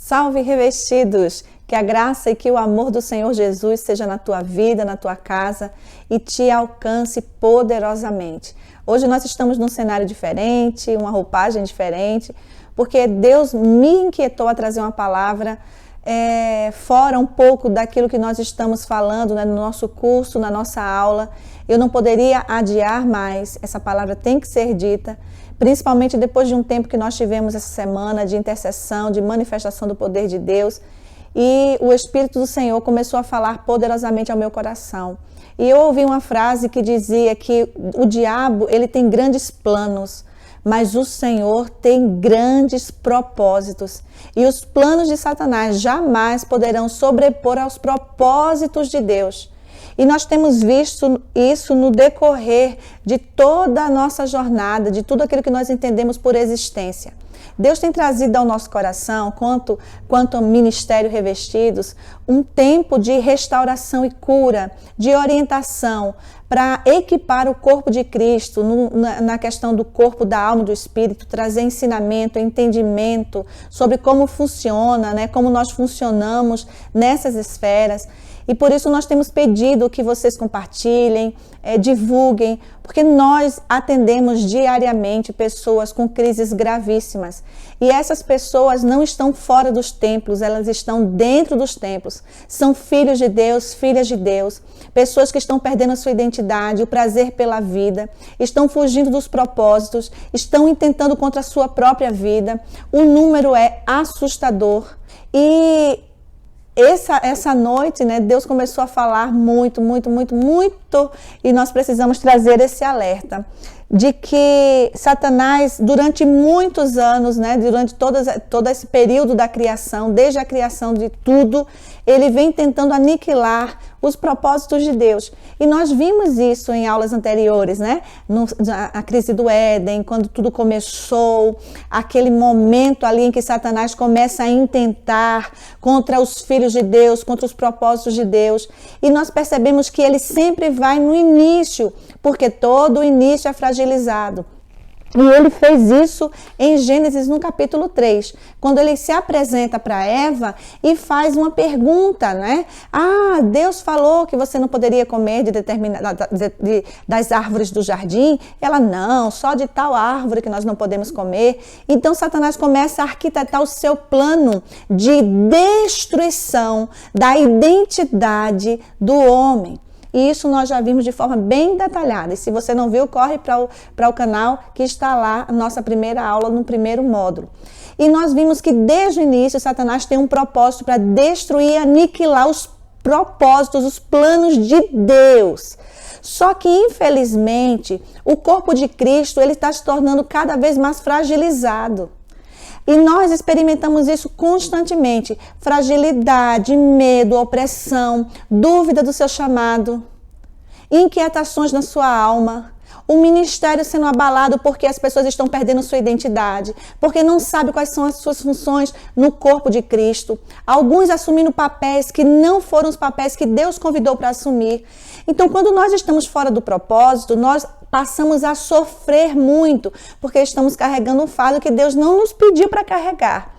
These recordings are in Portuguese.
Salve, revestidos! Que a graça e que o amor do Senhor Jesus seja na tua vida, na tua casa e te alcance poderosamente. Hoje nós estamos num cenário diferente, uma roupagem diferente, porque Deus me inquietou a trazer uma palavra fora um pouco daquilo que nós estamos falando, né, no nosso curso, na nossa aula. Eu não poderia adiar mais, essa palavra tem que ser dita, principalmente depois de um tempo que nós tivemos essa semana de intercessão, de manifestação do poder de Deus. E o Espírito do Senhor começou a falar poderosamente ao meu coração. E eu ouvi uma frase que dizia que o diabo, ele tem grandes planos, mas o Senhor tem grandes propósitos. E os planos de Satanás jamais poderão sobrepor aos propósitos de Deus. E nós temos visto isso no decorrer de toda a nossa jornada, de tudo aquilo que nós entendemos por existência. Deus tem trazido ao nosso coração, quanto ao Ministério Revestidos, um tempo de restauração e cura, de orientação, para equipar o corpo de Cristo na questão do corpo, da alma e do espírito, trazer ensinamento, entendimento sobre como funciona, né, como nós funcionamos nessas esferas. E por isso nós temos pedido que vocês compartilhem, divulguem, porque nós atendemos diariamente pessoas com crises gravíssimas. E essas pessoas não estão fora dos templos, elas estão dentro dos templos. São filhos de Deus, filhas de Deus, pessoas que estão perdendo a sua identidade, o prazer pela vida, estão fugindo dos propósitos, estão intentando contra a sua própria vida. O número é assustador. E essa noite, né, Deus começou a falar muito, e nós precisamos trazer esse alerta de que Satanás, durante muitos anos, né, durante todo esse período da criação, desde a criação de tudo, ele vem tentando aniquilar os propósitos de Deus. E nós vimos isso em aulas anteriores, né? A crise do Éden, quando tudo começou, aquele momento ali em que Satanás começa a intentar contra os filhos de Deus, contra os propósitos de Deus. E nós percebemos que ele sempre vai no início, porque todo o início é fragilizado. E ele fez isso em Gênesis no capítulo 3, quando ele se apresenta para Eva e faz uma pergunta, né? Deus falou que você não poderia comer das árvores do jardim? Ela, não, só de tal árvore que nós não podemos comer. Então Satanás começa a arquitetar o seu plano de destruição da identidade do homem. E isso nós já vimos de forma bem detalhada. E se você não viu, corre para o canal que está lá, a nossa primeira aula no primeiro módulo. E nós vimos que desde o início Satanás tem um propósito para destruir e aniquilar os propósitos, os planos de Deus. Só que, infelizmente, o corpo de Cristo ele está se tornando cada vez mais fragilizado. E nós experimentamos isso constantemente. Fragilidade, medo, opressão, dúvida do seu chamado, inquietações na sua alma, o ministério sendo abalado porque as pessoas estão perdendo sua identidade, porque não sabem quais são as suas funções no corpo de Cristo. Alguns assumindo papéis que não foram os papéis que Deus convidou para assumir. Então, quando nós estamos fora do propósito, nós passamos a sofrer muito, porque estamos carregando um fardo que Deus não nos pediu para carregar.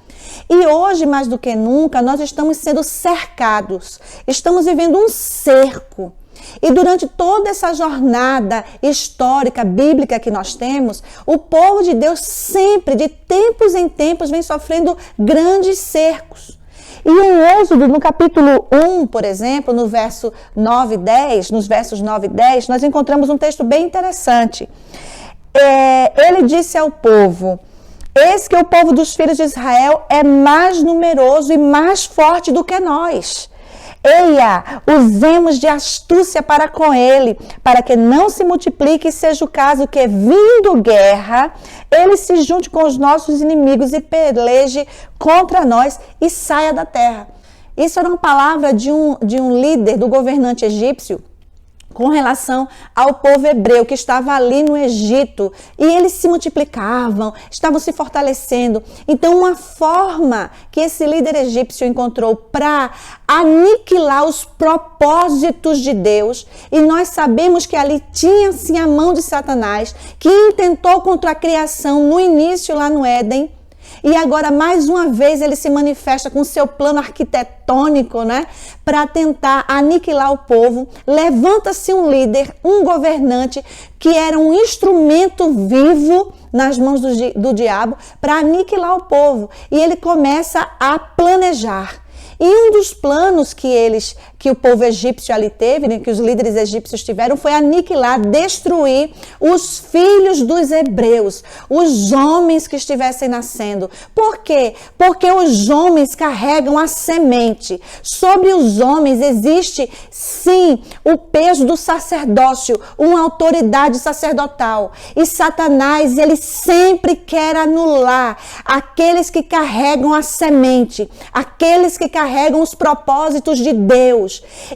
E hoje, mais do que nunca, nós estamos sendo cercados, estamos vivendo um cerco. E durante toda essa jornada histórica, bíblica que nós temos, o povo de Deus sempre, de tempos em tempos, vem sofrendo grandes cercos. E em Êxodo, no capítulo 1, por exemplo, no verso 9 e 10, nos versos 9 e 10, nós encontramos um texto bem interessante. Ele disse ao povo: eis que o povo dos filhos de Israel é mais numeroso e mais forte do que nós. Eia, usemos de astúcia para com ele, para que não se multiplique e seja o caso que, vindo guerra, ele se junte com os nossos inimigos e peleje contra nós e saia da terra. Isso era uma palavra de um líder, do governante egípcio, com relação ao povo hebreu que estava ali no Egito, e eles se multiplicavam, estavam se fortalecendo. Então, uma forma que esse líder egípcio encontrou para aniquilar os propósitos de Deus, e nós sabemos que ali tinha sim a mão de Satanás, que intentou contra a criação no início lá no Éden, E agora, mais uma vez, ele se manifesta com seu plano arquitetônico, né? Para tentar aniquilar o povo. Levanta-se um líder, um governante, que era um instrumento vivo nas mãos do diabo para aniquilar o povo. E ele começa a planejar. E um dos planos que o povo egípcio ali teve, né, que os líderes egípcios tiveram, foi aniquilar, destruir os filhos dos hebreus, os homens que estivessem nascendo. Por quê? Porque os homens carregam a semente. Sobre os homens existe, sim, o peso do sacerdócio, uma autoridade sacerdotal. E Satanás, ele sempre quer anular aqueles que carregam a semente, aqueles que carregam os propósitos de Deus.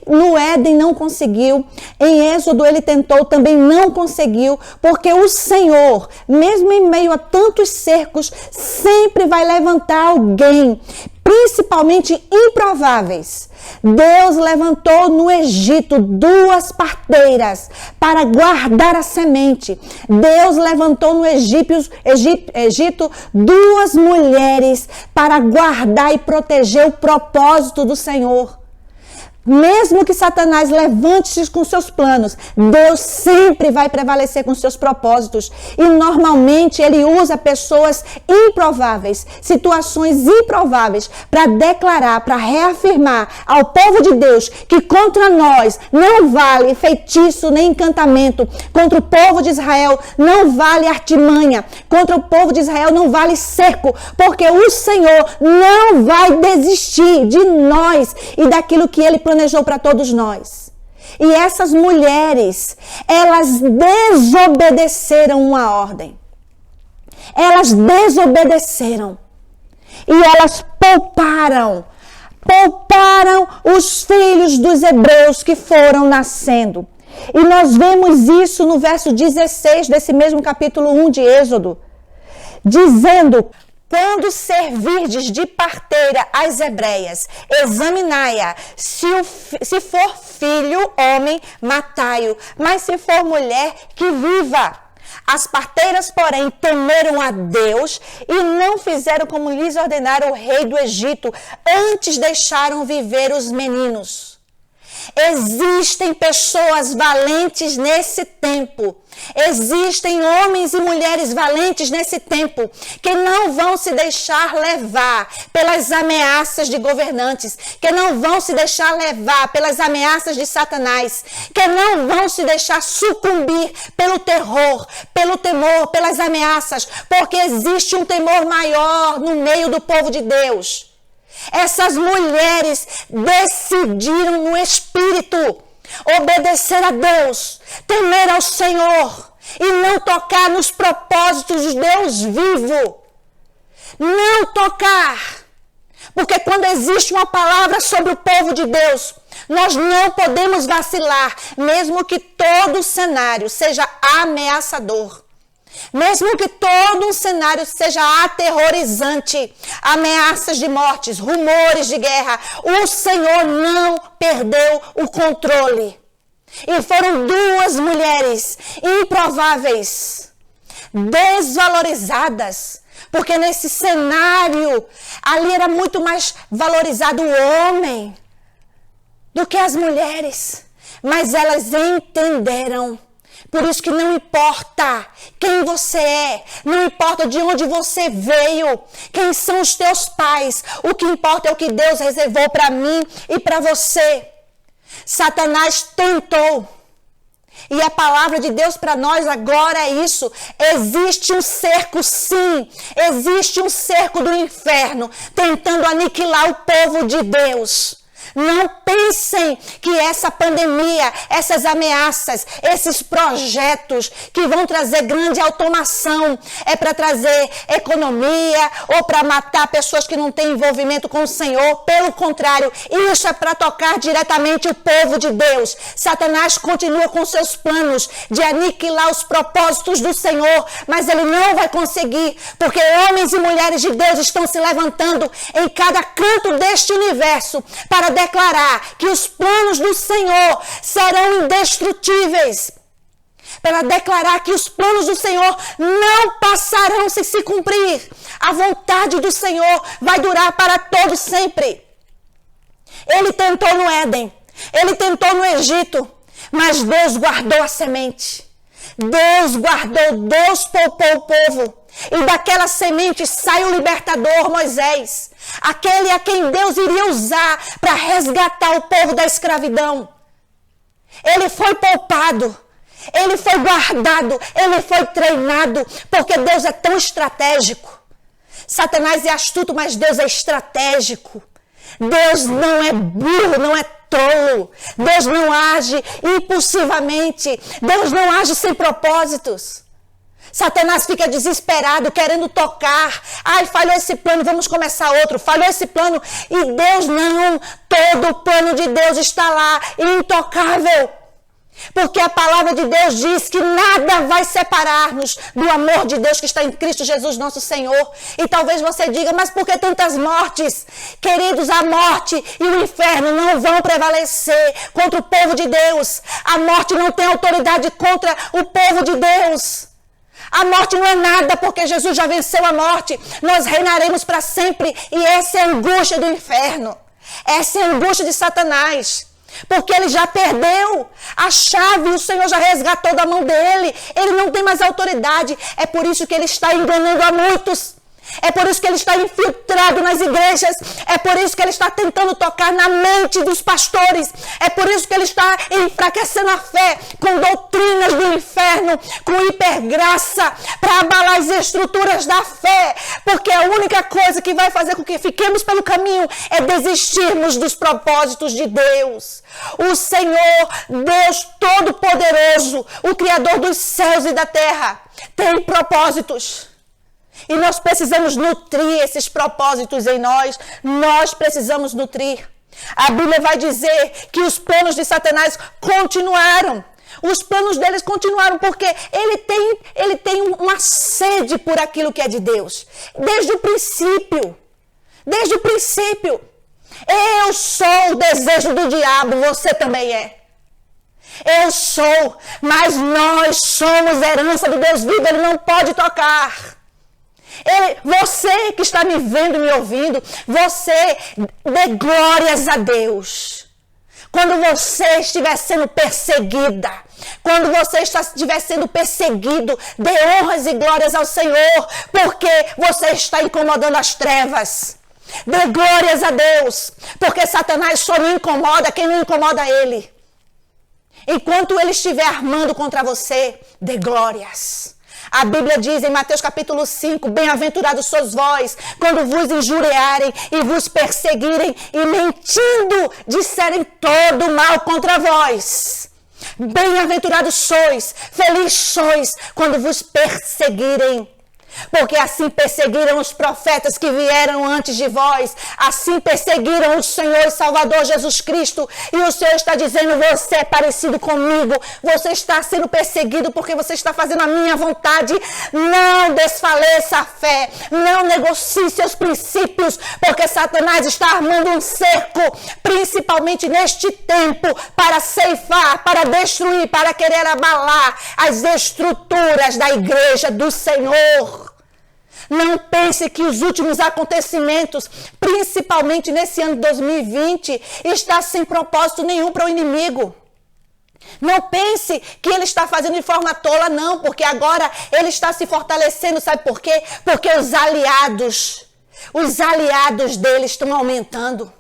No Éden não conseguiu, em Êxodo ele tentou, também não conseguiu, porque o Senhor, mesmo em meio a tantos cercos, sempre vai levantar alguém, principalmente improváveis. Deus levantou no Egito 2 parteiras para guardar a semente. Deus levantou no Egito 2 mulheres para guardar e proteger o propósito do Senhor. Mesmo que Satanás levante-se com seus planos, Deus sempre vai prevalecer com seus propósitos. E normalmente ele usa pessoas improváveis, situações improváveis, para declarar, para reafirmar ao povo de Deus que contra nós não vale feitiço nem encantamento. Contra o povo de Israel não vale artimanha. Contra o povo de Israel não vale cerco. Porque o Senhor não vai desistir de nós e daquilo que ele planejou para todos nós. E essas mulheres, elas desobedeceram uma ordem. Elas desobedeceram. E elas pouparam os filhos dos hebreus que foram nascendo. E nós vemos isso no verso 16 desse mesmo capítulo 1 de Êxodo, dizendo: quando servirdes de parteira às hebreias, examinai-a. Se for filho, homem, matai-o. Mas se for mulher, que viva. As parteiras, porém, temeram a Deus e não fizeram como lhes ordenara o rei do Egito. Antes deixaram viver os meninos. Existem pessoas valentes nesse tempo. Existem homens e mulheres valentes nesse tempo que não vão se deixar levar pelas ameaças de governantes, que não vão se deixar levar pelas ameaças de Satanás, que não vão se deixar sucumbir pelo terror, pelo temor, pelas ameaças, porque existe um temor maior no meio do povo de Deus. Essas mulheres decidiram no Espírito obedecer a Deus, temer ao Senhor e não tocar nos propósitos de Deus vivo. Não tocar. Porque quando existe uma palavra sobre o povo de Deus, nós não podemos vacilar, mesmo que todo o cenário seja ameaçador. Mesmo que todo um cenário seja aterrorizante, ameaças de mortes, rumores de guerra, o Senhor não perdeu o controle. E foram 2 mulheres improváveis, desvalorizadas, porque nesse cenário ali era muito mais valorizado o homem do que as mulheres. Mas elas entenderam. Por isso que não importa quem você é, não importa de onde você veio, quem são os teus pais, o que importa é o que Deus reservou para mim e para você. Satanás tentou. E a palavra de Deus para nós agora é isso. Existe um cerco, sim. Existe um cerco do inferno tentando aniquilar o povo de Deus. Não pensem que essa pandemia, essas ameaças, esses projetos que vão trazer grande automação é para trazer economia ou para matar pessoas que não têm envolvimento com o Senhor. Pelo contrário, isso é para tocar diretamente o povo de Deus. Satanás continua com seus planos de aniquilar os propósitos do Senhor, mas ele não vai conseguir, porque homens e mulheres de Deus estão se levantando em cada canto deste universo para declarar que os planos do Senhor serão indestrutíveis, para declarar que os planos do Senhor não passarão sem se cumprir. A vontade do Senhor vai durar para todo sempre. Ele tentou no Éden, ele tentou no Egito, mas Deus guardou a semente. Deus guardou, Deus poupou o povo. E daquela semente sai o libertador, Moisés. Aquele a quem Deus iria usar para resgatar o povo da escravidão. Ele foi poupado, ele foi guardado, ele foi treinado, porque Deus é tão estratégico. Satanás é astuto, mas Deus é estratégico. Deus não é burro, não é tolo. Deus não age impulsivamente. Deus não age sem propósitos. Satanás fica desesperado, querendo tocar. Ai, falhou esse plano, vamos começar outro. Falhou esse plano. E Deus não. Todo o plano de Deus está lá, intocável. Porque a palavra de Deus diz que nada vai separar-nos do amor de Deus que está em Cristo Jesus, nosso Senhor. E talvez você diga, mas por que tantas mortes? Queridos, a morte e o inferno não vão prevalecer contra o povo de Deus. A morte não tem autoridade contra o povo de Deus. A morte não é nada, porque Jesus já venceu a morte. Nós reinaremos para sempre. E essa é a angústia do inferno. Essa é a angústia de Satanás. Porque ele já perdeu a chave, o Senhor já resgatou da mão dele. Ele não tem mais autoridade. É por isso que ele está enganando a muitos. É por isso que ele está infiltrado nas igrejas. É por isso que ele está tentando tocar na mente dos pastores. É por isso que ele está enfraquecendo a fé com doutrinas do inferno, com hipergraça, para abalar as estruturas da fé. Porque a única coisa que vai fazer com que fiquemos pelo caminho é desistirmos dos propósitos de Deus. O Senhor, Deus Todo-Poderoso, o Criador dos céus e da terra, tem propósitos. E nós precisamos nutrir esses propósitos em nós. Nós precisamos nutrir. A Bíblia vai dizer que os planos de Satanás continuaram. Os planos deles continuaram porque ele tem uma sede por aquilo que é de Deus. Desde o princípio. Desde o princípio. Eu sou o desejo do diabo, você também é. Eu sou, mas nós somos herança do Deus vivo, ele não pode tocar. Você que está me vendo e me ouvindo, você dê glórias a Deus. Quando você estiver sendo perseguida, quando você estiver sendo perseguido, dê honras e glórias ao Senhor, porque você está incomodando as trevas. Dê glórias a Deus, porque Satanás só não incomoda quem não incomoda ele. Enquanto ele estiver armando contra você, dê glórias. A Bíblia diz em Mateus capítulo 5, bem-aventurados sois vós, quando vos injuriarem e vos perseguirem e mentindo disserem todo mal contra vós. Bem-aventurados sois, felizes sois, quando vos perseguirem. Porque assim perseguiram os profetas que vieram antes de vós, assim perseguiram o Senhor e Salvador Jesus Cristo, e o Senhor está dizendo, você é parecido comigo, você está sendo perseguido porque você está fazendo a minha vontade. Não desfaleça a fé, não negocie seus princípios, porque Satanás está armando um cerco, principalmente neste tempo, para ceifar, para destruir, para querer abalar as estruturas da igreja do Senhor. Não pense que os últimos acontecimentos, principalmente nesse ano de 2020, está sem propósito nenhum para o inimigo. Não pense que ele está fazendo de forma tola, não, porque agora ele está se fortalecendo, sabe por quê? Porque os aliados dele estão aumentando.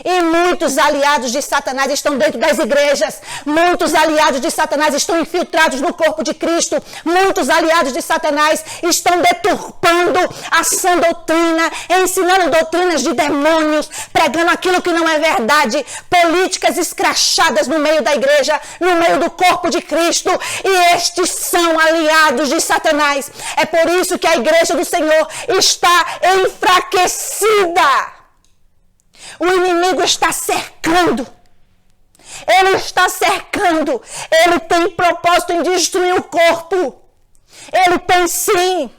E muitos aliados de Satanás estão dentro das igrejas. Muitos aliados de Satanás estão infiltrados no corpo de Cristo. Muitos aliados de Satanás estão deturpando a sã doutrina, ensinando doutrinas de demônios, pregando aquilo que não é verdade, políticas escrachadas no meio da igreja, no meio do corpo de Cristo. E estes são aliados de Satanás. É por isso que a igreja do Senhor está enfraquecida. O inimigo está cercando. Ele está cercando. Ele tem propósito em destruir o corpo. Ele tem sim.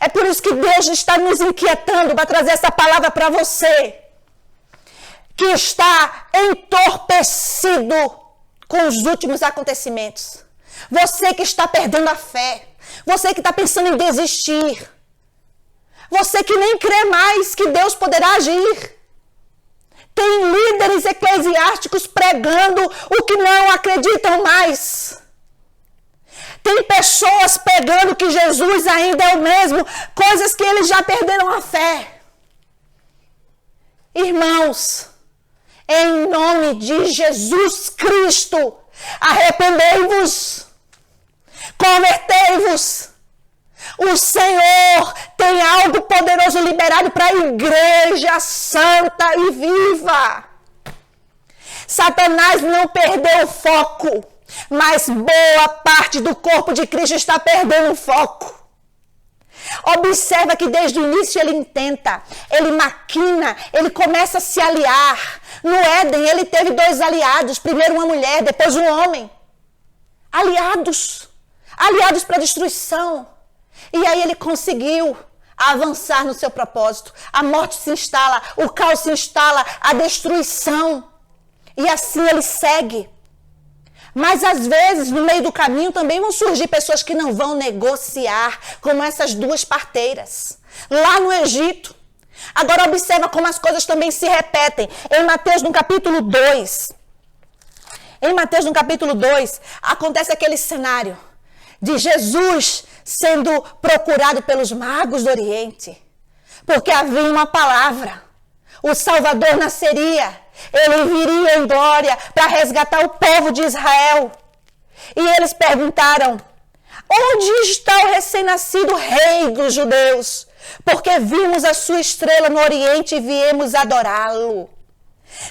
É por isso que Deus está nos inquietando para trazer essa palavra para você. Que está entorpecido com os últimos acontecimentos. Você que está perdendo a fé. Você que está pensando em desistir. Você que nem crê mais que Deus poderá agir. Tem líderes eclesiásticos pregando o que não acreditam mais. Tem pessoas pregando que Jesus ainda é o mesmo, coisas que eles já perderam a fé. Irmãos, em nome de Jesus Cristo, arrependei-vos, convertei-vos. O Senhor tem algo poderoso liberado para a igreja santa e viva. Satanás não perdeu o foco, mas boa parte do corpo de Cristo está perdendo o foco. Observa que desde o início ele intenta, ele maquina, ele começa a se aliar. No Éden ele teve 2 aliados, primeiro uma mulher, depois um homem. Aliados para a destruição. E aí ele conseguiu avançar no seu propósito. A morte se instala, o caos se instala, a destruição. E assim ele segue. Mas às vezes, no meio do caminho, também vão surgir pessoas que não vão negociar, como essas 2 parteiras, lá no Egito. Agora observa como as coisas também se repetem. Em Mateus, no capítulo 2, acontece aquele cenário de Jesus sendo procurado pelos magos do Oriente, porque havia uma palavra. O Salvador nasceria, ele viria em glória para resgatar o povo de Israel. E eles perguntaram: onde está o recém-nascido rei dos judeus? Porque vimos a sua estrela no Oriente e viemos adorá-lo.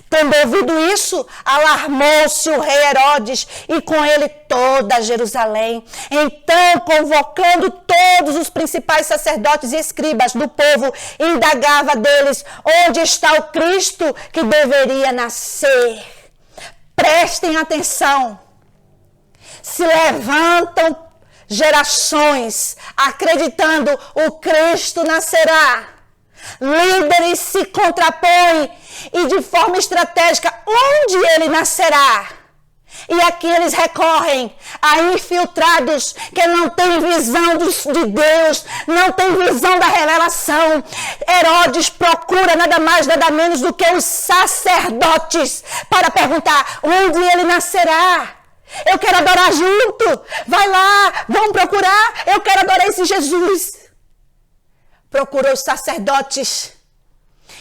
Tendo ouvido isso, alarmou-se o rei Herodes e com ele toda Jerusalém. Então, convocando todos os principais sacerdotes e escribas do povo, indagava deles onde está o Cristo que deveria nascer. Prestem atenção. Se levantam gerações acreditando o Cristo nascerá. Líderes se contrapõem e de forma estratégica onde ele nascerá. E aqui eles recorrem a infiltrados que não têm visão de Deus, não têm visão da revelação. Herodes procura nada mais, nada menos do que os sacerdotes para perguntar onde ele nascerá. Eu quero adorar junto. Vai lá, vamos procurar. Eu quero adorar esse Jesus. Procurou os sacerdotes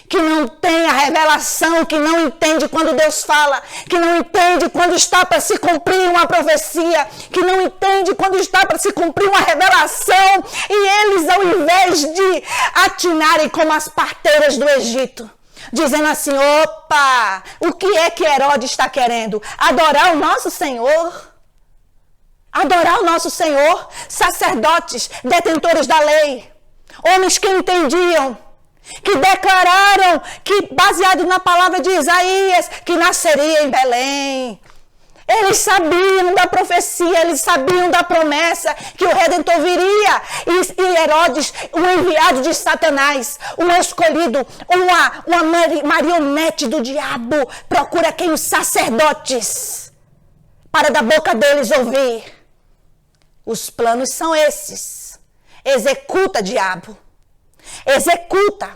que não tem a revelação, que não entende quando Deus fala, que não entende quando está para se cumprir uma profecia, que não entende quando está para se cumprir uma revelação. E eles, ao invés de atinarem como as parteiras do Egito, dizendo assim: opa, o que é que Herodes está querendo? Adorar o nosso Senhor? Adorar o nosso Senhor? Sacerdotes, detentores da lei, homens que entendiam, que declararam que, baseado na palavra de Isaías, que nasceria em Belém. Eles sabiam da profecia, eles sabiam da promessa que o Redentor viria. E Herodes, um enviado de Satanás, um escolhido, uma marionete do diabo, procura quem? Os sacerdotes, para da boca deles ouvir: os planos são esses. Executa, diabo. Executa.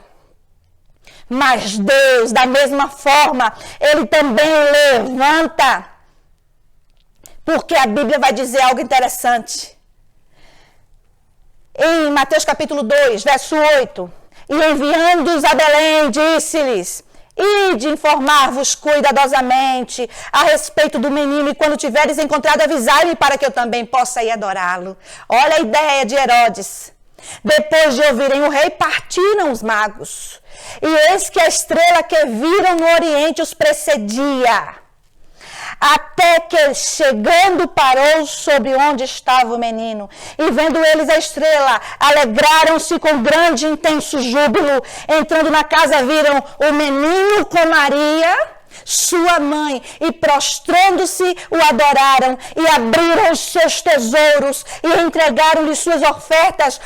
Mas Deus, da mesma forma, ele também levanta. Porque a Bíblia vai dizer algo interessante. Em Mateus capítulo 2, verso 8. E enviando-os a Belém, disse-lhes: ide informar-vos cuidadosamente a respeito do menino, e quando tiveres encontrado, avisai-me para que eu também possa ir adorá-lo. Olha a ideia de Herodes. Depois de ouvirem o rei, partiram os magos. E eis que a estrela que viram no Oriente os precedia, até que, chegando, parou sobre onde estava o menino. E vendo eles a estrela, alegraram-se com grande e intenso júbilo. Entrando na casa, viram o menino com Maria, sua mãe, e prostrando-se o adoraram, e abriram os seus tesouros, e entregaram-lhe suas ofertas,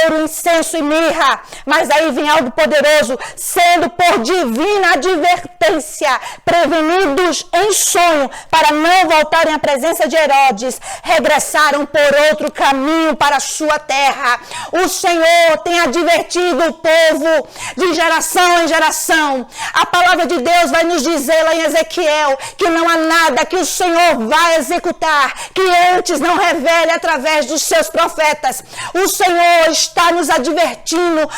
ouro, incenso e mirra. Mas aí vem algo poderoso, sendo por divina advertência, prevenidos em sonho, para não voltarem à presença de Herodes, regressaram por outro caminho para a sua terra. O Senhor tem advertido o povo de geração em geração. A palavra de Deus vai nos dizer lá em Ezequiel que não há nada que o Senhor vai executar que antes não revele através dos seus profetas. O Senhor está nos advertindo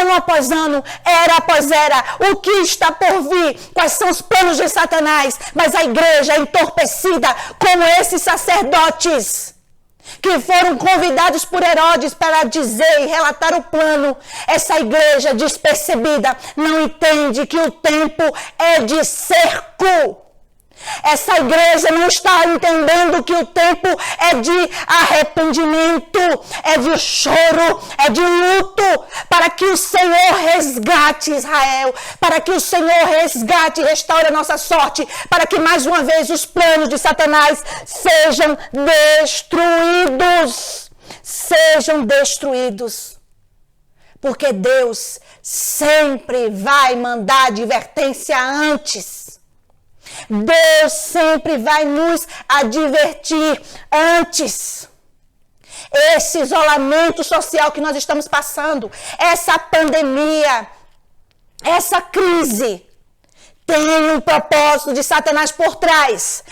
ano após ano, era após era, o que está por vir, quais são os planos de Satanás. Mas a igreja é entorpecida como esses sacerdotes que foram convidados por Herodes para dizer e relatar o plano. Essa igreja despercebida não entende que o tempo é de cerco. Essa igreja não está entendendo que o tempo é de arrependimento, é de choro, é de luto, para que o Senhor resgate Israel, para que o Senhor resgate e restaure a nossa sorte, para que mais uma vez os planos de Satanás sejam destruídos. Sejam destruídos. Porque Deus sempre vai mandar advertência antes. Deus sempre vai nos advertir antes. Esse isolamento social que nós estamos passando, essa pandemia, essa crise, tem um propósito de Satanás por trás.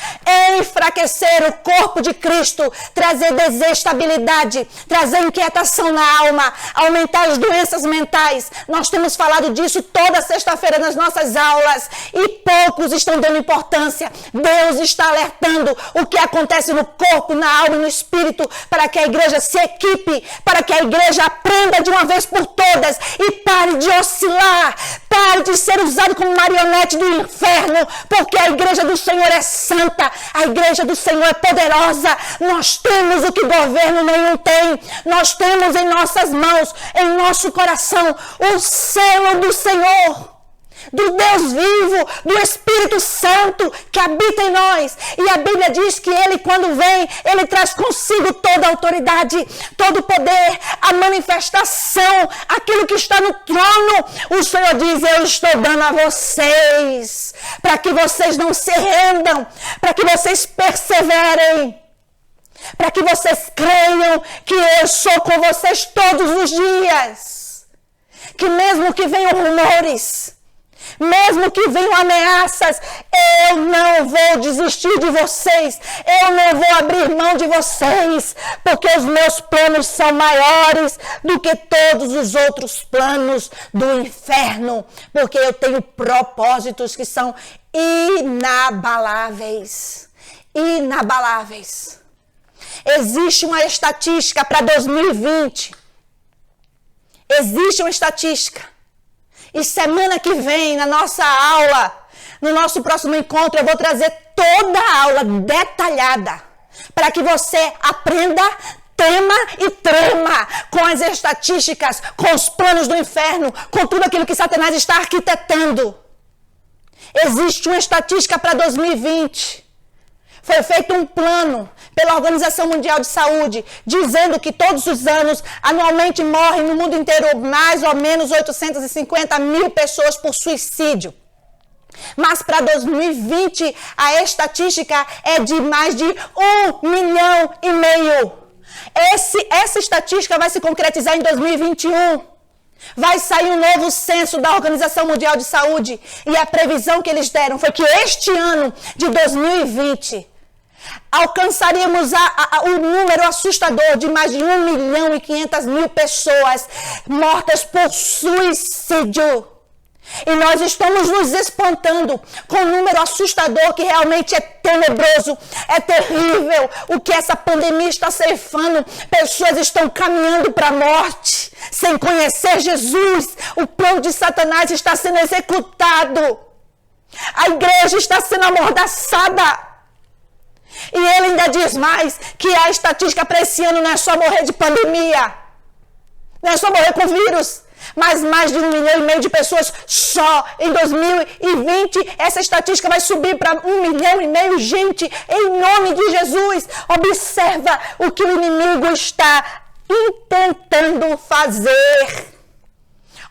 Enfraquecer o corpo de Cristo, trazer desestabilidade, trazer inquietação na alma, aumentar as doenças mentais. Nós temos falado disso toda sexta-feira nas nossas aulas e poucos estão dando importância. Deus está alertando o que acontece no corpo, na alma e no espírito, para que a igreja se equipe, para que a igreja aprenda de uma vez por todas e pare de oscilar, pare de ser usado como marionete do inferno, porque a igreja do Senhor é santa, a igreja do Senhor é poderosa. Nós temos o que governo nenhum tem, nós temos em nossas mãos, em nosso coração, o selo do Senhor, do Deus vivo, do Espírito Santo que habita em nós. E a Bíblia diz que Ele, quando vem, Ele traz consigo toda a autoridade, todo o poder, a manifestação, aquilo que está no trono. O Senhor diz: eu estou dando a vocês, para que vocês não se rendam, para que vocês perseverem, para que vocês creiam que eu sou com vocês todos os dias. Que mesmo que venham rumores, mesmo que venham ameaças, eu não vou desistir de vocês, eu não vou abrir mão de vocês, porque os meus planos são maiores do que todos os outros planos do inferno, porque eu tenho propósitos que são inabaláveis. Inabaláveis. Existe uma estatística para 2020. Existe uma estatística. E semana que vem, na nossa aula, no nosso próximo encontro, eu vou trazer toda a aula detalhada para que você aprenda, tema e trema com as estatísticas, com os planos do inferno, com tudo aquilo que Satanás está arquitetando. Existe uma estatística para 2020. Foi feito um plano pela Organização Mundial de Saúde, dizendo que todos os anos, anualmente, morrem no mundo inteiro mais ou menos 850 mil pessoas por suicídio. Mas para 2020, a estatística é de mais de 1,5 milhão. Essa estatística vai se concretizar em 2021. Vai sair um novo censo da Organização Mundial de Saúde. E a previsão que eles deram foi que este ano de 2020 alcançaríamos o número assustador de mais de 1.500.000 pessoas mortas por suicídio. E nós estamos nos espantando com um número assustador que realmente é tenebroso, é terrível. O que essa pandemia está ceifando, pessoas estão caminhando para a morte sem conhecer Jesus. O plano de Satanás está sendo executado. A igreja está sendo amordaçada. E ele ainda diz mais que a estatística para esse ano não é só morrer de pandemia, não é só morrer com vírus, Mas mais de 1,5 milhão de pessoas só em 2020. Essa estatística vai subir para 1,5 milhão, gente, em nome de Jesus. Observa o que o inimigo está intentando fazer.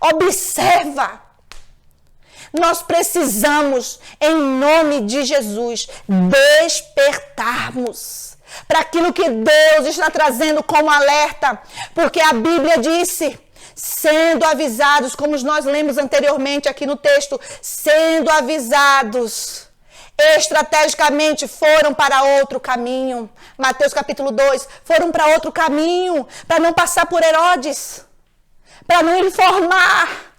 Observa. Nós precisamos, em nome de Jesus, despertarmos para aquilo que Deus está trazendo como alerta, porque a Bíblia disse, sendo avisados, como nós lemos anteriormente aqui no texto, sendo avisados, estrategicamente foram para outro caminho. Mateus capítulo 2, foram para outro caminho, para não passar por Herodes, para não informar.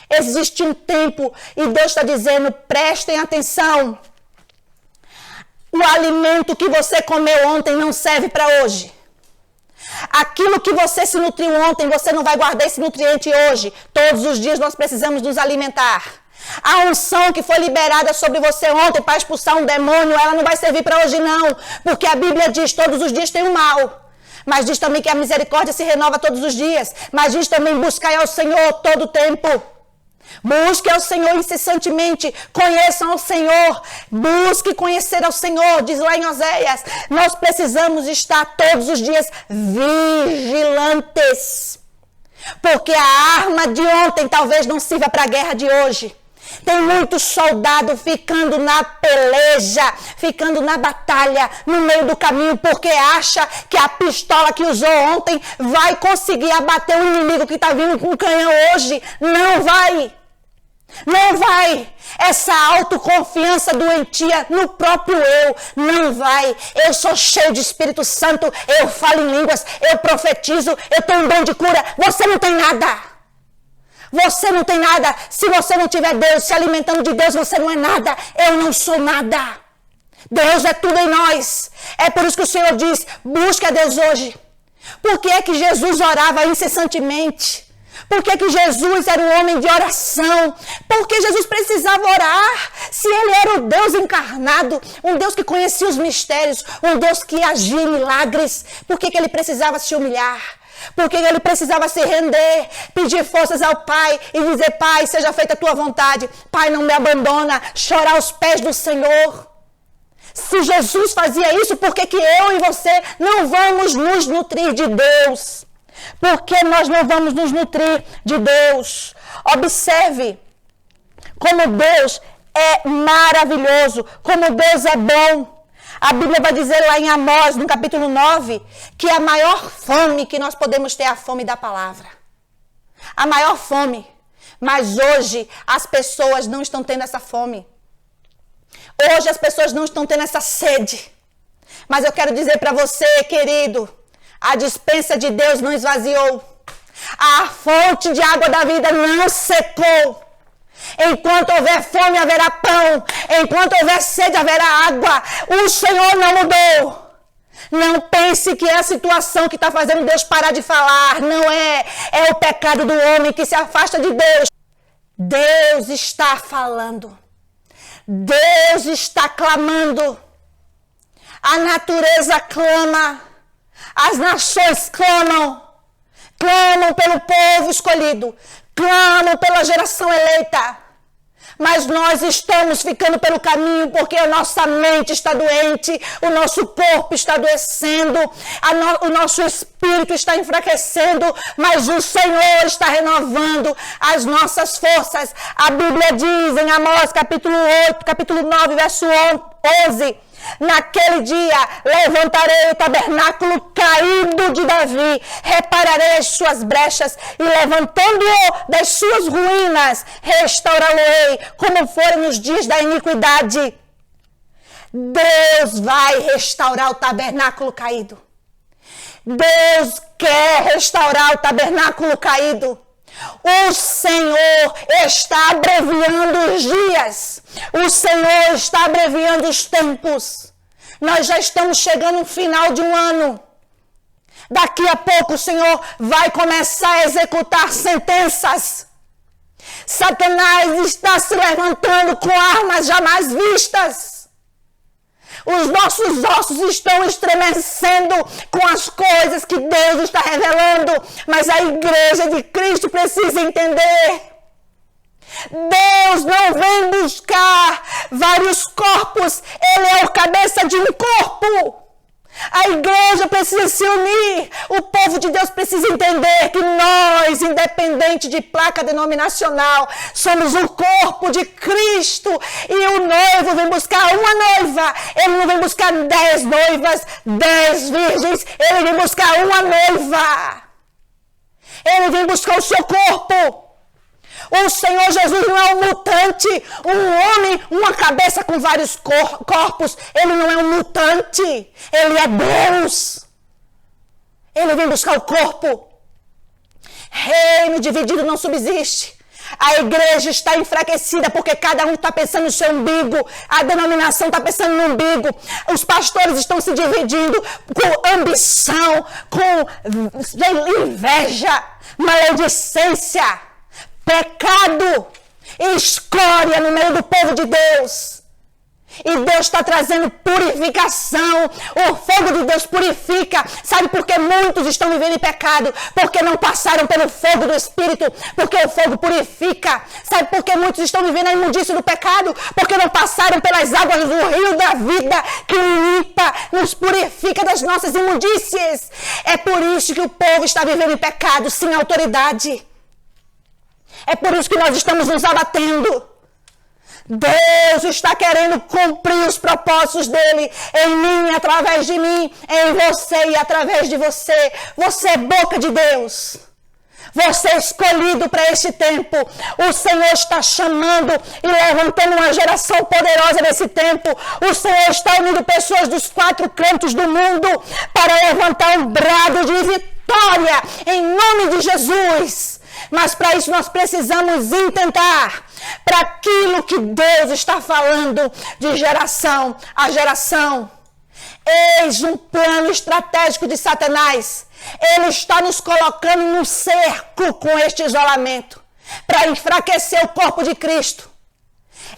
Existe um tempo e Deus está dizendo, prestem atenção. O alimento que você comeu ontem não serve para hoje. Aquilo que você se nutriu ontem, você não vai guardar esse nutriente hoje. Todos os dias nós precisamos nos alimentar. A unção que foi liberada sobre você ontem para expulsar um demônio, ela não vai servir para hoje não. Porque a Bíblia diz, todos os dias tem o mal. Mas diz também que a misericórdia se renova todos os dias. Mas diz também, buscai ao Senhor todo o tempo. Busque ao Senhor incessantemente, conheçam ao Senhor, busque conhecer ao Senhor, diz lá em Oséias. Nós precisamos estar todos os dias vigilantes, porque a arma de ontem talvez não sirva para a guerra de hoje. Tem muito soldado ficando na peleja, ficando na batalha, no meio do caminho, porque acha que a pistola que usou ontem vai conseguir abater o inimigo que está vindo com o canhão hoje. Não vai. Não vai. Essa autoconfiança doentia no próprio eu, não vai. Eu sou cheio de Espírito Santo, eu falo em línguas, eu profetizo, eu tenho um dom de cura. Você não tem nada. Você não tem nada. Se você não tiver Deus, se alimentando de Deus, você não é nada. Eu não sou nada. Deus é tudo em nós. É por isso que o Senhor diz, busca a Deus hoje. Por que é que Jesus orava incessantemente? Por que que Jesus era um homem de oração? Porque Jesus precisava orar. Se ele era o Deus encarnado, um Deus que conhecia os mistérios, um Deus que agia em milagres, por que que ele precisava se humilhar? Porque ele precisava se render, pedir forças ao Pai e dizer, Pai, seja feita a tua vontade. Pai, não me abandona, chorar aos pés do Senhor. Se Jesus fazia isso, por que que eu e você não vamos nos nutrir de Deus? Por que nós não vamos nos nutrir de Deus? Observe como Deus é maravilhoso, como Deus é bom. A Bíblia vai dizer lá em Amós, no capítulo 9, que a maior fome que nós podemos ter é a fome da palavra. A maior fome. Mas hoje as pessoas não estão tendo essa fome. Hoje as pessoas não estão tendo essa sede. Mas eu quero dizer para você, querido, a despensa de Deus não esvaziou. A fonte de água da vida não secou. Enquanto houver fome, haverá pão. Enquanto houver sede, haverá água. O Senhor não mudou. Não pense que é a situação que está fazendo Deus parar de falar. Não é. É o pecado do homem que se afasta de Deus. Deus está falando. Deus está clamando. A natureza clama. As nações clamam. Clamam pelo povo escolhido. Clamam pela geração eleita. Mas nós estamos ficando pelo caminho porque a nossa mente está doente, o nosso corpo está adoecendo, o nosso espírito está enfraquecendo, mas o Senhor está renovando as nossas forças. A Bíblia diz em Amós capítulo 8, capítulo 9, verso 11, naquele dia levantarei o tabernáculo caído de Davi, repararei as suas brechas e levantando-o das suas ruínas, restaurá-lo-ei como foram nos dias da iniquidade. Deus vai restaurar o tabernáculo caído. Deus quer restaurar o tabernáculo caído. O Senhor está abreviando os dias. O Senhor está abreviando os tempos. Nós já estamos chegando no final de um ano. Daqui a pouco o Senhor vai começar a executar sentenças. Satanás está se levantando com armas jamais vistas. Os nossos ossos estão estremecendo com as coisas que Deus está revelando. Mas a igreja de Cristo precisa entender. Deus não vem buscar vários corpos. Ele é o cabeça de um corpo. A igreja precisa se unir. O povo de Deus precisa entender que nós, independente de placa denominacional, somos o corpo de Cristo. E o noivo vem buscar uma noiva. Ele não vem buscar 10 noivas, 10 virgens. Ele vem buscar uma noiva. Ele vem buscar o seu corpo. O Senhor Jesus não é um mutante, um homem, uma cabeça com vários corpos. Ele não é um mutante, ele é Deus. Ele vem buscar o corpo. Reino dividido não subsiste. A igreja está enfraquecida porque cada um está pensando no seu umbigo. A denominação está pensando no umbigo. Os pastores estão se dividindo com ambição, com inveja, maledicência, pecado e escória no meio do povo de Deus. E Deus está trazendo purificação. O fogo de Deus purifica. Sabe por que muitos estão vivendo em pecado? Porque não passaram pelo fogo do Espírito. Porque o fogo purifica. Sabe por que muitos estão vivendo a imundícia do pecado? Porque não passaram pelas águas do rio da vida, que limpa, nos purifica das nossas imundícias. É por isso que o povo está vivendo em pecado, sem autoridade. É por isso que nós estamos nos abatendo. Deus está querendo cumprir os propósitos dele em mim, através de mim, em você e através de você. Você é boca de Deus. Você é escolhido para este tempo. O Senhor está chamando e levantando uma geração poderosa nesse tempo. O Senhor está unindo pessoas dos 4 cantos do mundo para levantar um brado de vitória em nome de Jesus. Mas para isso nós precisamos intentar para aquilo que Deus está falando de geração a geração. Eis um plano estratégico de Satanás. Ele está nos colocando num cerco com este isolamento para enfraquecer o corpo de Cristo.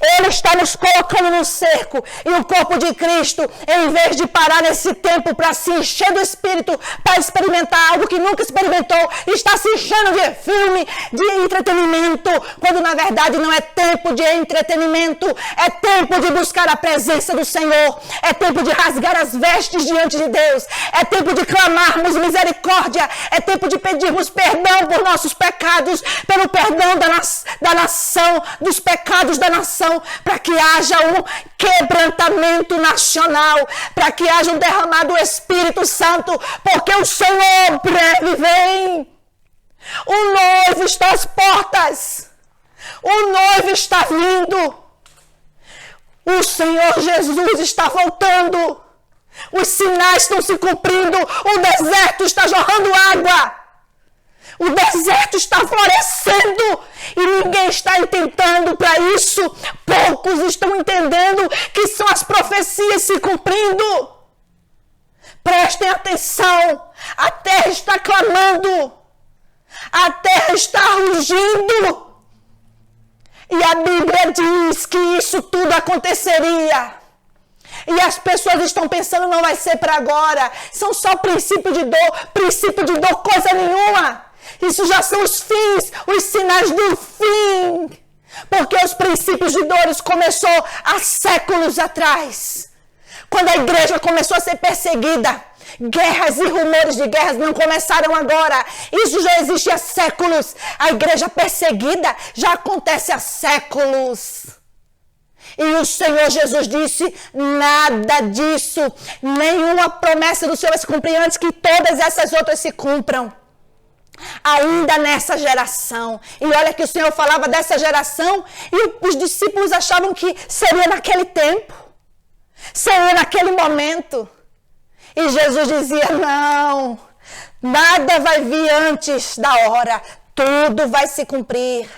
Ele está nos colocando no cerco e o corpo de Cristo, em vez de parar nesse tempo para se encher do Espírito, para experimentar algo que nunca experimentou, está se enchendo de filme, de entretenimento, quando na verdade não é tempo de entretenimento, é tempo de buscar a presença do Senhor, é tempo de rasgar as vestes diante de Deus, é tempo de clamarmos misericórdia, é tempo de pedirmos perdão por nossos pecados, pelo perdão da nação, dos pecados da nação, para que haja um quebrantamento nacional, para que haja um derramado do Espírito Santo, porque o Senhor breve vem. O noivo está às portas, o noivo está vindo, o Senhor Jesus está voltando, os sinais estão se cumprindo, o deserto está jorrando água. O deserto está florescendo e ninguém está atentando para isso. Poucos estão entendendo que são as profecias se cumprindo. Prestem atenção. A terra está clamando. A terra está rugindo. E a Bíblia diz que isso tudo aconteceria. E as pessoas estão pensando, não vai ser para agora. São só princípio de dor, coisa nenhuma. Isso já são os fins, os sinais do fim. Porque os princípios de dores começou há séculos atrás. Quando a igreja começou a ser perseguida. Guerras e rumores de guerras não começaram agora. Isso já existe há séculos. A igreja perseguida já acontece há séculos. E o Senhor Jesus disse, nada disso. Nenhuma promessa do Senhor vai se cumprir antes que todas essas outras se cumpram. Ainda nessa geração. E olha que o Senhor falava dessa geração e os discípulos achavam que seria naquele tempo, seria naquele momento. E Jesus dizia, não, nada vai vir antes da hora, tudo vai se cumprir.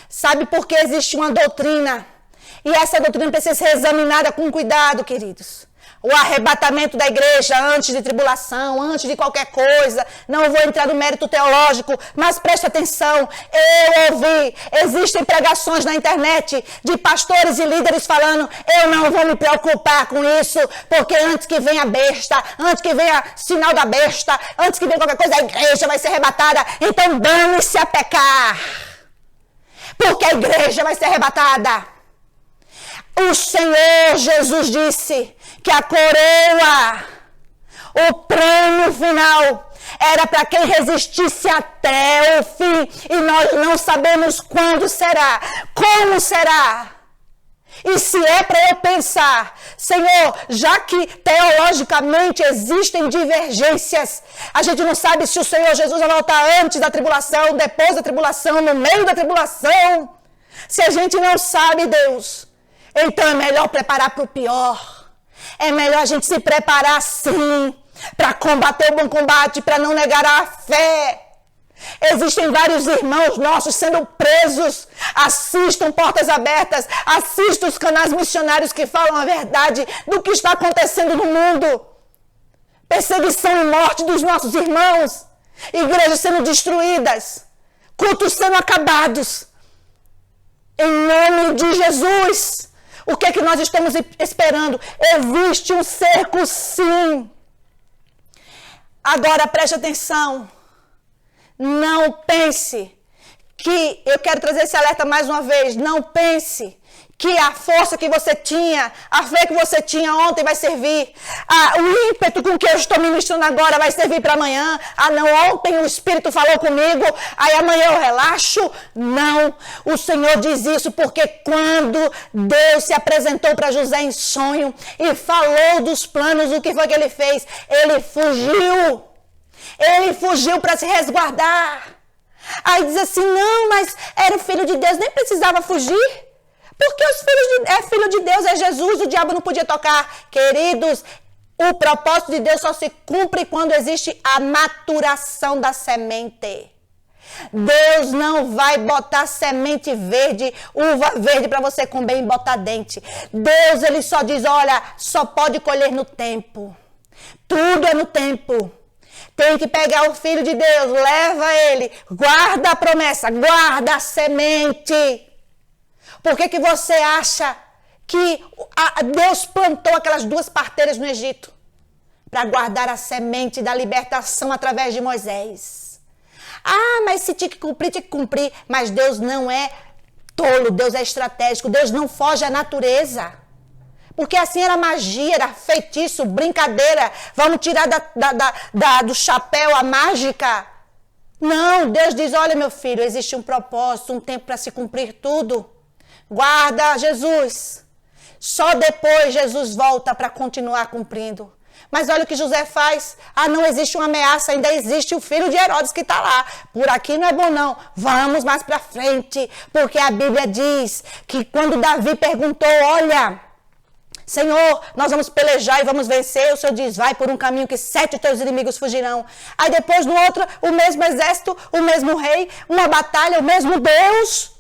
Sabe por que existe uma doutrina? E essa doutrina precisa ser examinada com cuidado, queridos. o arrebatamento da igreja antes de tribulação, antes de qualquer coisa. Não vou entrar no mérito teológico, mas preste atenção. Eu ouvi, existem pregações na internet de pastores e líderes falando: eu não vou me preocupar com isso, porque antes que venha a besta, antes que venha sinal da besta, antes que venha qualquer coisa, a igreja vai ser arrebatada. Então dane-se a pecar, porque a igreja vai ser arrebatada. O Senhor Jesus disse que a coroa, o prêmio final, era para quem resistisse até o fim. E nós não sabemos quando será, como será. E se é para eu pensar, Senhor, já que teologicamente existem divergências, a gente não sabe se o Senhor Jesus vai voltar antes da tribulação, depois da tribulação, no meio da tribulação. Se a gente não sabe, Deus, então é melhor preparar para o pior. É melhor a gente se preparar sim, para combater o bom combate, para não negar a fé. Existem vários irmãos nossos sendo presos. Assistam Portas Abertas, assistam os canais missionários que falam a verdade do que está acontecendo no mundo. Perseguição e morte dos nossos irmãos, igrejas sendo destruídas, cultos sendo acabados. Em nome de Jesus, o que é que nós estamos esperando? Existe um cerco, sim. Agora preste atenção. Não pense que, eu quero trazer esse alerta mais uma vez, não pense que a força que você tinha, a fé que você tinha ontem vai servir. O ímpeto com que eu estou ministrando agora vai servir para amanhã. Não, ontem o Espírito falou comigo, aí amanhã eu relaxo. Não, o Senhor diz isso porque quando Deus se apresentou para José em sonho e falou dos planos, o que foi que ele fez? Ele fugiu. Ele fugiu para se resguardar. Aí diz assim: não, mas era o Filho de Deus, nem precisava fugir. Porque filho de Deus é Jesus, o diabo não podia tocar. Queridos, o propósito de Deus só se cumpre quando existe a maturação da semente. Deus não vai botar semente verde, uva verde para você comer e botar dente. Deus, ele só diz: olha, só pode colher no tempo. Tudo é no tempo. Tem que pegar o Filho de Deus, leva ele, guarda a promessa, guarda a semente. Por que você acha que Deus plantou aquelas 2 parteiras no Egito? Para guardar a semente da libertação através de Moisés. Mas se tinha que cumprir. Mas Deus não é tolo, Deus é estratégico, Deus não foge à natureza. Porque assim era magia, era feitiço, brincadeira. Vamos tirar do chapéu a mágica. Não, Deus diz: olha, meu filho, existe um propósito, um tempo para se cumprir tudo. Guarda Jesus. Só depois Jesus volta para continuar cumprindo. Mas olha o que José faz. Não existe uma ameaça, ainda existe o filho de Herodes que está lá. Por aqui não é bom não. Vamos mais para frente. Porque a Bíblia diz que quando Davi perguntou: olha, Senhor, nós vamos pelejar e vamos vencer. O Senhor diz: vai por um caminho que 7 teus inimigos fugirão. Aí depois no outro, o mesmo exército, o mesmo rei, uma batalha, o mesmo Deus.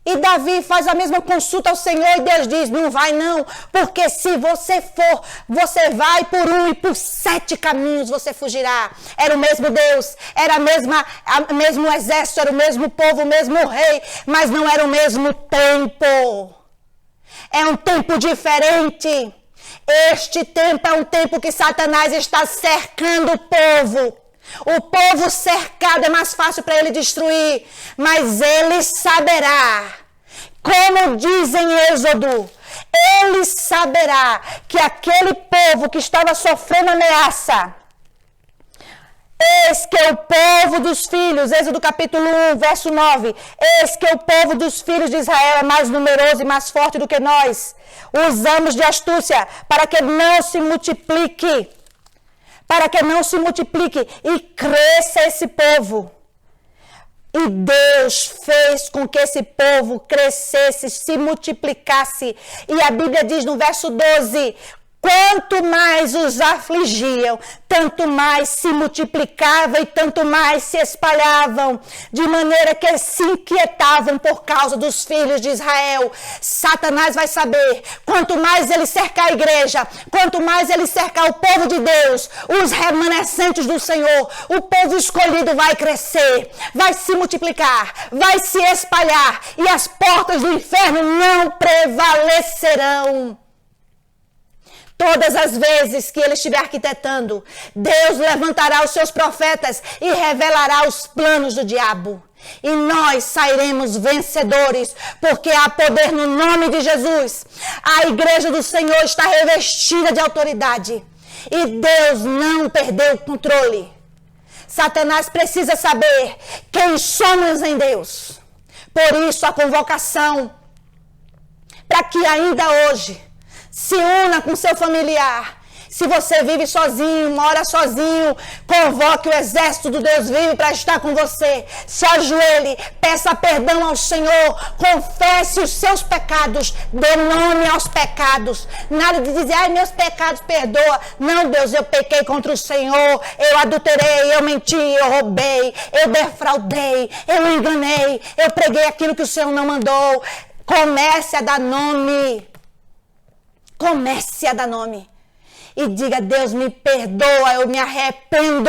E Davi faz a mesma consulta ao Senhor e Deus diz: não vai não, porque se você for, você vai por um e por 7 caminhos você fugirá. Era o mesmo Deus, era o mesmo exército, era o mesmo povo, o mesmo rei, mas não era o mesmo tempo. É um tempo diferente. Este tempo é um tempo que Satanás está cercando o povo. O povo cercado é mais fácil para ele destruir, mas ele saberá, como diz em Êxodo, ele saberá que aquele povo que estava sofrendo ameaça, eis que é o povo dos filhos, Êxodo capítulo 1, verso 9, eis que o povo dos filhos de Israel é mais numeroso e mais forte do que nós. Usamos de astúcia para que não se multiplique. Para que não se multiplique e cresça esse povo. E Deus fez com que esse povo crescesse, se multiplicasse. E a Bíblia diz no verso 12, Quanto mais os afligiam, tanto mais se multiplicavam e tanto mais se espalhavam, de maneira que se inquietavam por causa dos filhos de Israel. Satanás vai saber, quanto mais ele cercar a igreja, quanto mais ele cercar o povo de Deus, os remanescentes do Senhor, o povo escolhido vai crescer, vai se multiplicar, vai se espalhar e as portas do inferno não prevalecerão. Todas as vezes que ele estiver arquitetando, Deus levantará os seus profetas e revelará os planos do diabo. E nós sairemos vencedores, porque há poder no nome de Jesus. A igreja do Senhor está revestida de autoridade. E Deus não perdeu o controle. Satanás precisa saber quem somos em Deus. Por isso a convocação, para que ainda hoje se una com seu familiar. Se você vive sozinho, mora sozinho, convoque o exército do Deus vivo para estar com você. Se ajoelhe, peça perdão ao Senhor, confesse os seus pecados, dê nome aos pecados. Nada de dizer, ai, meus pecados perdoa. Não, Deus, eu pequei contra o Senhor, eu adulterei, eu menti, eu roubei, eu defraudei, eu enganei, eu preguei aquilo que o Senhor não mandou. Comece a dar nome. Comece a dar nome. E diga, Deus, me perdoa, eu me arrependo.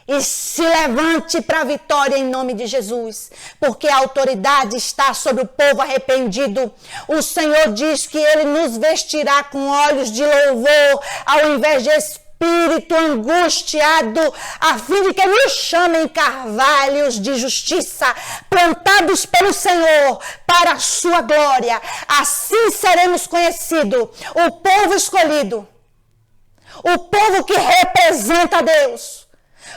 E se levante para a vitória em nome de Jesus. Porque a autoridade está sobre o povo arrependido. O Senhor diz que Ele nos vestirá com olhos de louvor, ao invés de espírito angustiado, a fim de que nos chamem carvalhos de justiça, plantados pelo Senhor para a sua glória. Assim seremos conhecidos, o povo escolhido, o povo que representa a Deus,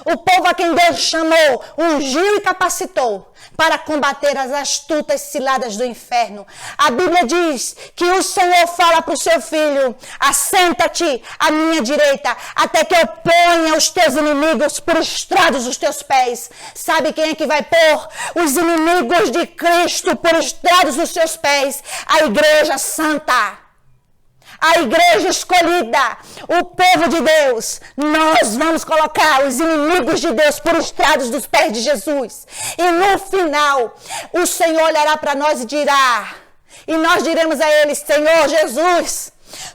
o povo a quem Deus chamou, ungiu e capacitou para combater as astutas ciladas do inferno. A Bíblia diz que o Senhor fala para o seu filho, assenta-te à minha direita, até que eu ponha os teus inimigos por estrados dos teus pés. Sabe quem é que vai pôr os inimigos de Cristo por estrados dos seus pés? A igreja santa. A igreja escolhida, o povo de Deus. Nós vamos colocar os inimigos de Deus por estrados dos pés de Jesus. E no final, o Senhor olhará para nós e dirá, e nós diremos a Ele, Senhor Jesus,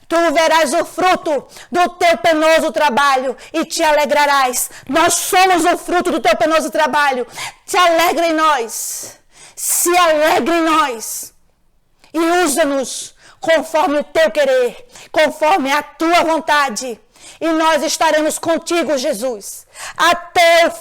Tu verás o fruto do teu penoso trabalho e te alegrarás. Nós somos o fruto do teu penoso trabalho. Te alegra em nós. Se alegra em nós. E usa-nos conforme o teu querer, conforme a tua vontade. E nós estaremos contigo, Jesus, até o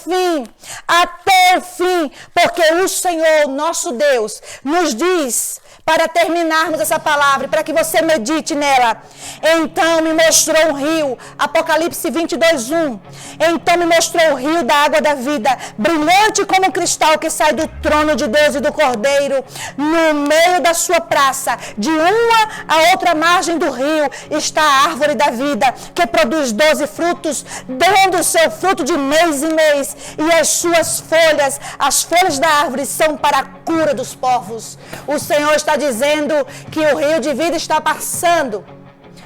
fim, porque o Senhor, nosso Deus, nos diz, para terminarmos essa palavra, para que você medite nela. Então me mostrou um rio, Apocalipse 22:1. Então me mostrou o rio da água da vida, brilhante como um cristal que sai do trono de Deus e do Cordeiro. No meio da sua praça, de uma a outra margem do rio, está a árvore da vida, que produz 12 frutos, dando o seu fruto de mês em mês. E as suas folhas, as folhas da árvore, são para a cura dos povos. O Senhor está dizendo que o rio de vida está passando.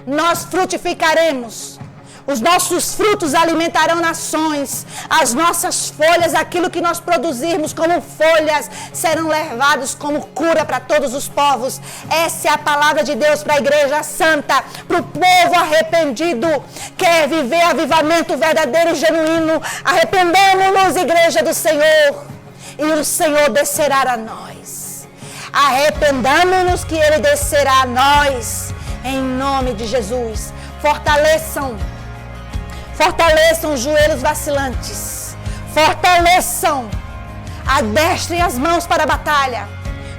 Nós frutificaremos. Os nossos frutos alimentarão nações. As nossas folhas, aquilo que nós produzirmos como folhas, serão levados como cura para todos os povos. Essa é a palavra de Deus para a igreja santa, para o povo arrependido. Quer viver avivamento verdadeiro e genuíno? Arrependemos-nos, igreja do Senhor, e o Senhor descerá a nós. Arrependamos-nos que Ele descerá a nós, em nome de Jesus. Fortaleçam os joelhos vacilantes, fortaleçam, adestrem as mãos para a batalha,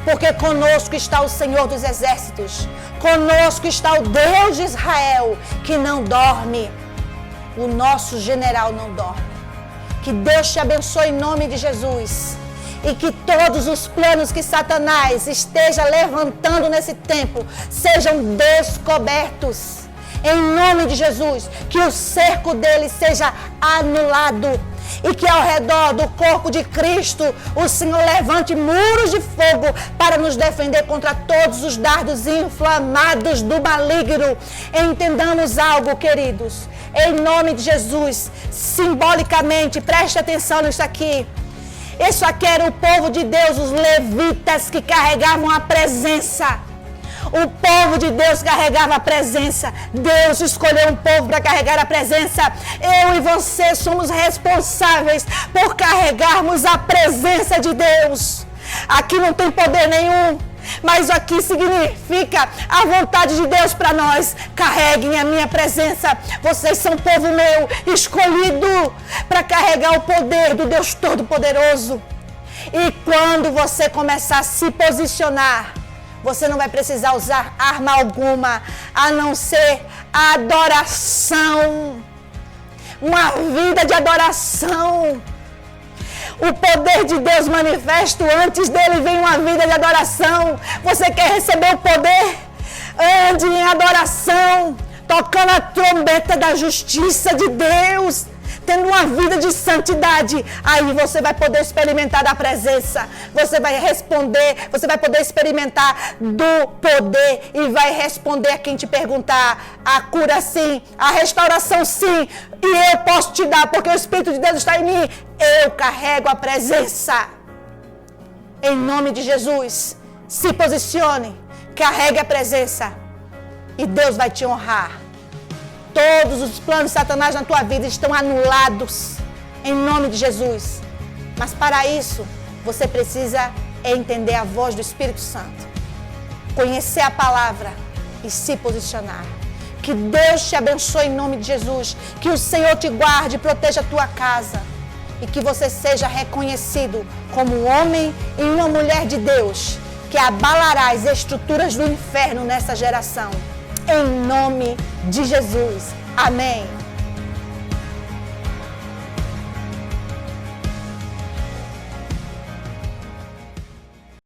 porque conosco está o Senhor dos Exércitos, conosco está o Deus de Israel, que não dorme, o nosso general não dorme. Que Deus te abençoe em nome de Jesus. E que todos os planos que Satanás esteja levantando nesse tempo sejam descobertos. Em nome de Jesus, que o cerco dele seja anulado. E que ao redor do corpo de Cristo, o Senhor levante muros de fogo para para nos defender contra todos os dardos inflamados do maligno. Entendamos algo, queridos. Em nome de Jesus, simbolicamente, preste atenção nisso aqui. Isso aqui era o povo de Deus, os levitas que carregavam a presença. O povo de Deus carregava a presença. Deus escolheu um povo para carregar a presença. Eu e você somos responsáveis por carregarmos a presença de Deus. Aqui não tem poder nenhum, mas aqui significa a vontade de Deus para nós. Carreguem a minha presença. Vocês são povo meu, escolhido para carregar o poder do Deus Todo-Poderoso. E quando você começar a se posicionar, você não vai precisar usar arma alguma, a não ser a adoração. Uma vida de adoração. O poder de Deus manifesto, antes dele vem uma vida de adoração. Você quer receber o poder? Ande em adoração, tocando a trombeta da justiça de Deus, tendo uma vida de santidade. Aí você vai poder experimentar da presença, você vai responder, você vai poder experimentar do poder e vai responder a quem te perguntar. A cura sim, a restauração sim, e eu posso te dar, porque o Espírito de Deus está em mim. Eu carrego a presença. Em nome de Jesus, se posicione, carregue a presença e Deus vai te honrar. Todos os planos de Satanás na tua vida estão anulados, em nome de Jesus. Mas para isso, você precisa entender a voz do Espírito Santo, conhecer a palavra e se posicionar. Que Deus te abençoe em nome de Jesus, que o Senhor te guarde e proteja a tua casa, e que você seja reconhecido como um homem e uma mulher de Deus, que abalará as estruturas do inferno nessa geração. Em nome de Jesus. Amém.